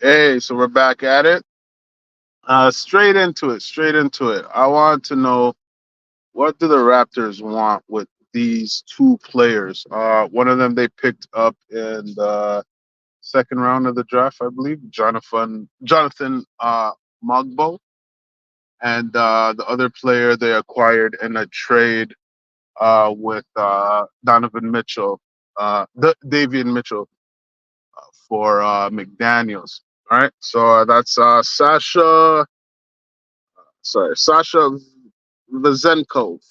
Hey, so we're back at it. Straight into it. Straight into it. I want to know, what do the Raptors want with these two players? One of them they picked up in the second round of the draft, I believe, Jonathan Mogbo, and the other player they acquired in a trade with Donovan Mitchell, Davian Mitchell for McDaniels. All right, so that's Sasha Vezenkov.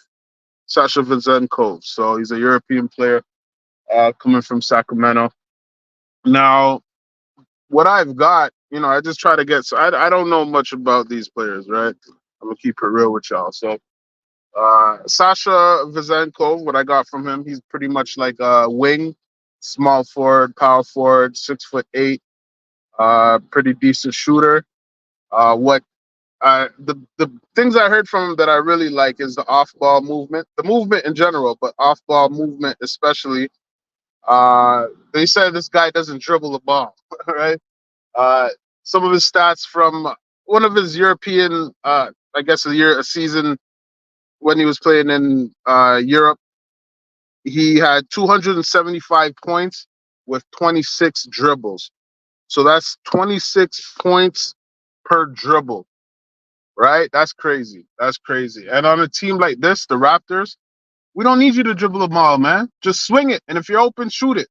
Sasha Vezenkov. So he's a European player coming from Sacramento. Now, what I've got, I just try to get. So I don't know much about these players, right? I'm gonna keep it real with y'all. So Sasha Vezenkov, what I got from him, he's pretty much like a wing, small forward, power forward, 6'8", pretty decent shooter. What the things I heard from him that I really like is the off ball movement, the movement in general, but off ball movement especially. They said this guy doesn't dribble the ball, right? Uh, some of his stats from one of his European, I guess a season when he was playing in Europe, he had 275 points with 26 dribbles. So that's 26 points per dribble, right? That's crazy. That's crazy. And on a team like this, the Raptors, we don't need you to dribble the ball, man. Just swing it. And if you're open, shoot it.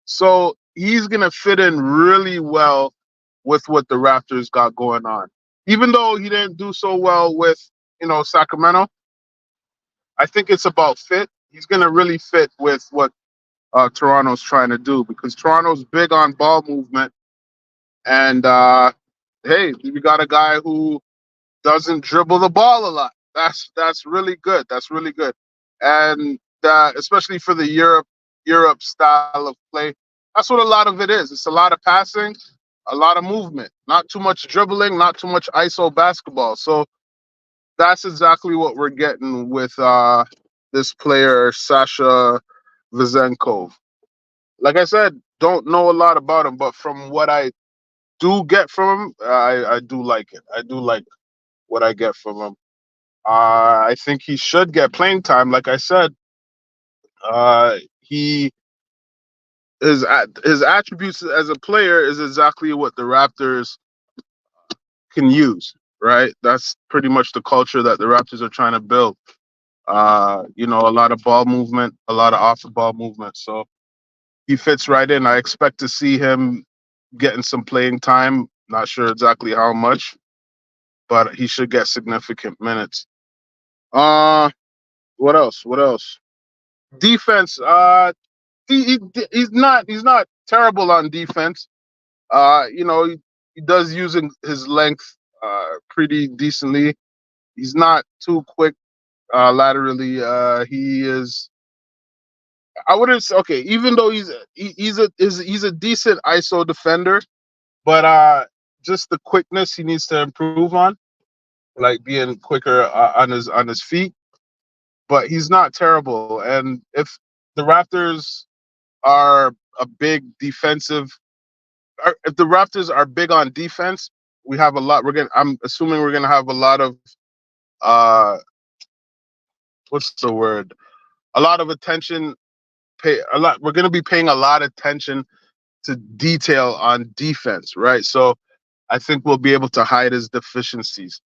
So he's going to fit in really well with what the Raptors got going on. Even though he didn't do so well with, Sacramento, I think it's about fit. He's going to really fit with what Toronto's trying to do because Toronto's big on ball movement. And hey, you got a guy who doesn't dribble the ball a lot. That's really good. That's really good, and especially for the Europe style of play, that's what a lot of it is. It's a lot of passing, a lot of movement, not too much dribbling, not too much ISO basketball. So that's exactly what we're getting with this player Sasha Vezenkov. Like I said, don't know a lot about him, but from what I do get from him, I do like it. I do like what I get from him. I think he should get playing time. Like I said, he his attributes as a player is exactly what the Raptors can use. Right, that's pretty much the culture that the Raptors are trying to build. A lot of ball movement, a lot of off the ball movement. So he fits right in. I expect to see him getting some playing time. Not sure exactly how much, but he should get significant minutes. Uh, what else? What else? Defense. He, he's not terrible on defense. He does using his length pretty decently. He's not too quick laterally. He is. I wouldn't say okay. Even though he's a decent ISO defender, but just the quickness he needs to improve on, like being quicker on his feet. But he's not terrible. And if the Raptors are a big defensive, if the Raptors are big on defense, we have a lot. I'm assuming we're gonna have a lot of uh, what's the word? A lot of attention. Pay a lot. We're gonna be paying a lot of attention to detail on defense, right? So I think we'll be able to hide his deficiencies.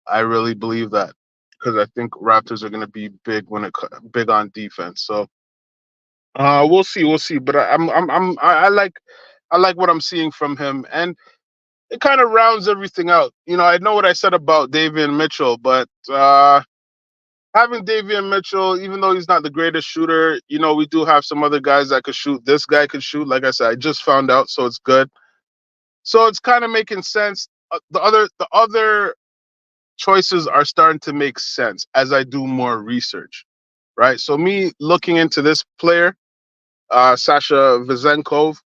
I really believe that because I think Raptors are going to be big on defense. So we'll see, we'll see. But I like what I'm seeing from him, and it kind of rounds everything out. I know what I said about Davian Mitchell, but having Davian Mitchell, even though he's not the greatest shooter, we do have some other guys that could shoot. This guy could shoot. Like I said, I just found out, so it's good. So it's kind of making sense. The other choices are starting to make sense as I do more research, right? So me looking into this player, Sasha Vezenkov,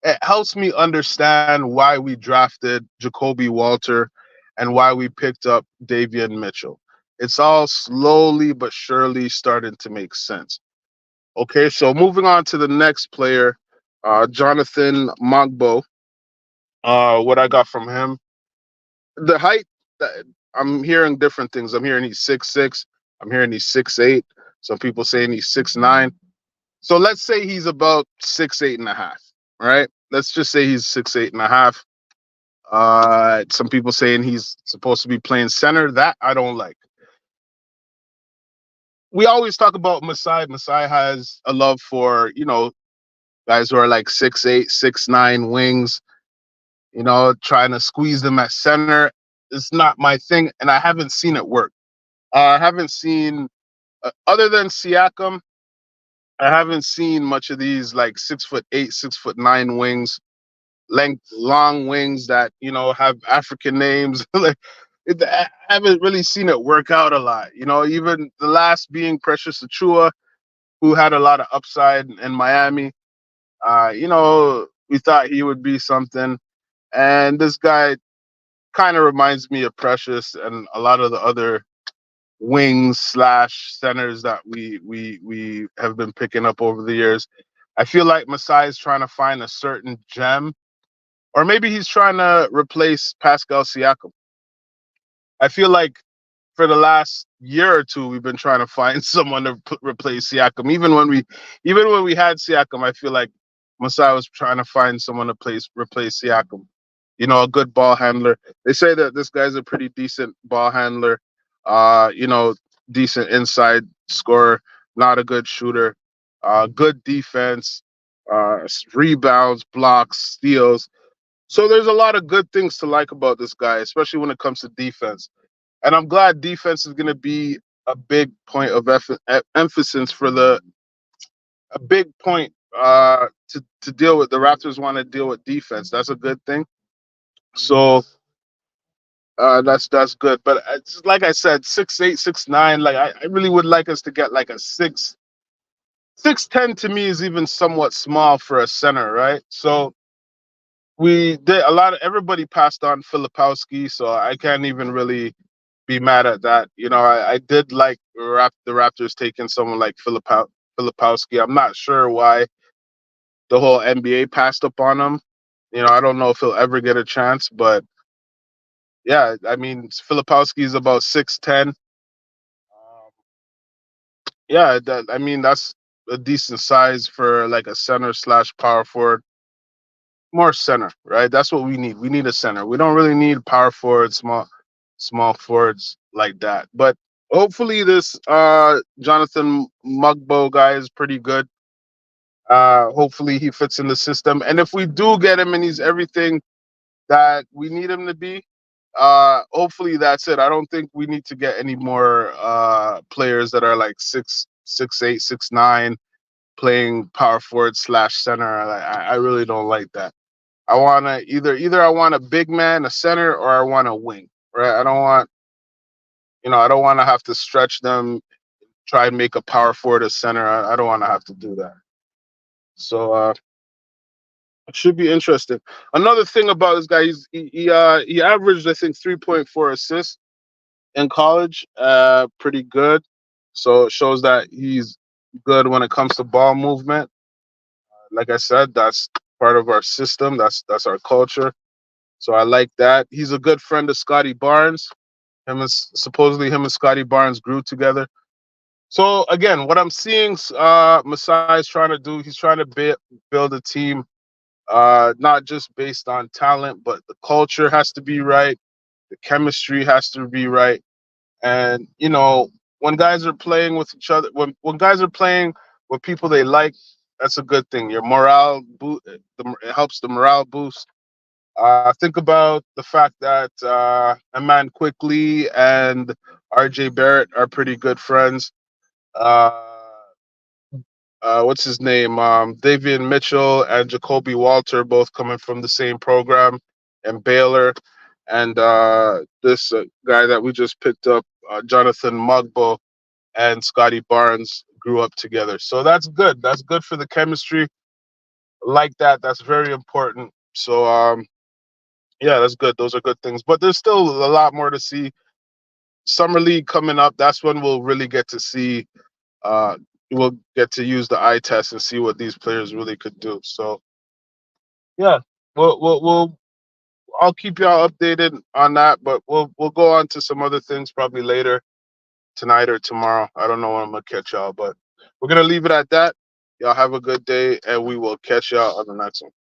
it helps me understand why we drafted Jacoby Walter and why we picked up Davian Mitchell. It's all slowly but surely starting to make sense. Okay, so moving on to the next player, Jonathan Mogbo. What I got from him, the height. That, I'm hearing different things. I'm hearing he's 6'6". I'm hearing he's 6'8". Some people saying he's 6'9". So let's say he's about 6'8" and a half. Right? Let's just say he's 6'8" and a half. Some people saying he's supposed to be playing center. That I don't like. We always talk about Masai. Masai has a love for, guys who are like 6'8", 6'9" wings, trying to squeeze them at center. It's not my thing, and I haven't seen it work. I haven't seen, other than Siakam, I haven't seen much of these like 6'8", 6'9" wings, length, long wings that have African names. Like, I haven't really seen it work out a lot. Even the last being Precious Achua, who had a lot of upside in Miami. We thought he would be something, and this guy kind of reminds me of Precious and a lot of the other wings slash centers that we have been picking up over the years. I feel like Masai is trying to find a certain gem, or maybe he's trying to replace Pascal Siakam. I feel like for the last year or two, we've been trying to find someone to replace Siakam. Even when we had Siakam, I feel like Masai was trying to find someone to replace Siakam. A good ball handler. They say that this guy's a pretty decent ball handler. Uh, you know, Decent inside scorer, not a good shooter. Good defense, rebounds, blocks, steals. So there's a lot of good things to like about this guy, especially when it comes to defense. And I'm glad defense is going to be a big point of emphasis for a big point to deal with. The Raptors want to deal with defense. That's a good thing. So that's good. But like I said, 6'8", 6'9". Like I really would like us to get like a 6'10". To me is even somewhat small for a center, right? So we did a lot of everybody passed on Filipowski, so I can't even really be mad at that. I did like the Raptors taking someone like Filipowski. I'm not sure why the whole NBA passed up on him. I don't know if he'll ever get a chance, but yeah, I mean, Filipowski is about 6'10". Yeah, I mean, that's a decent size for like a center slash power forward. More center, right? That's what we need. We need a center. We don't really need power forwards, small forwards like that. But hopefully this Jonathan Mogbo guy is pretty good. Hopefully he fits in the system. And if we do get him and he's everything that we need him to be, hopefully that's it. I don't think we need to get any more players that are like 6'8", 6'9", playing power forward slash center. I really don't like that. I want to either I want a big man, a center, or I want a wing. Right? I don't want to have to stretch them, try and make a power forward a center. I don't want to have to do that. So it should be interesting. Another thing about this guy, he averaged I think 3.4 assists in college. Pretty good. So it shows that he's good when it comes to ball movement. Like I said, that's part of our system. That's our culture. So I like that. He's a good friend of Scotty Barnes. Supposedly him and Scotty Barnes grew together. So again, what I'm seeing, Masai is trying to do, he's trying to build a team, not just based on talent, but the culture has to be right, the chemistry has to be right, and when guys are playing with each other, when guys are playing with people they like, that's a good thing. Your it helps the morale boost. Think about the fact that Aman Quickly and RJ Barrett are pretty good friends. Uh, what's his name? Davian Mitchell and Jacoby Walter, both coming from the same program, and Baylor. And this guy that we just picked up, Jonathan Mogbo, and Scotty Barnes grew up together. So that's good. That's good for the chemistry. Like that. That's very important. So yeah, that's good. Those are good things. But there's still a lot more to see. Summer League coming up. That's when we'll really get to see. Uh, we'll get to use the eye test and see what these players really could do. So yeah, we'll I'll keep y'all updated on that, but we'll go on to some other things probably later tonight or tomorrow. I don't know when I'm gonna catch y'all, but we're gonna leave it at that. Y'all have a good day, and we will catch y'all on the next one.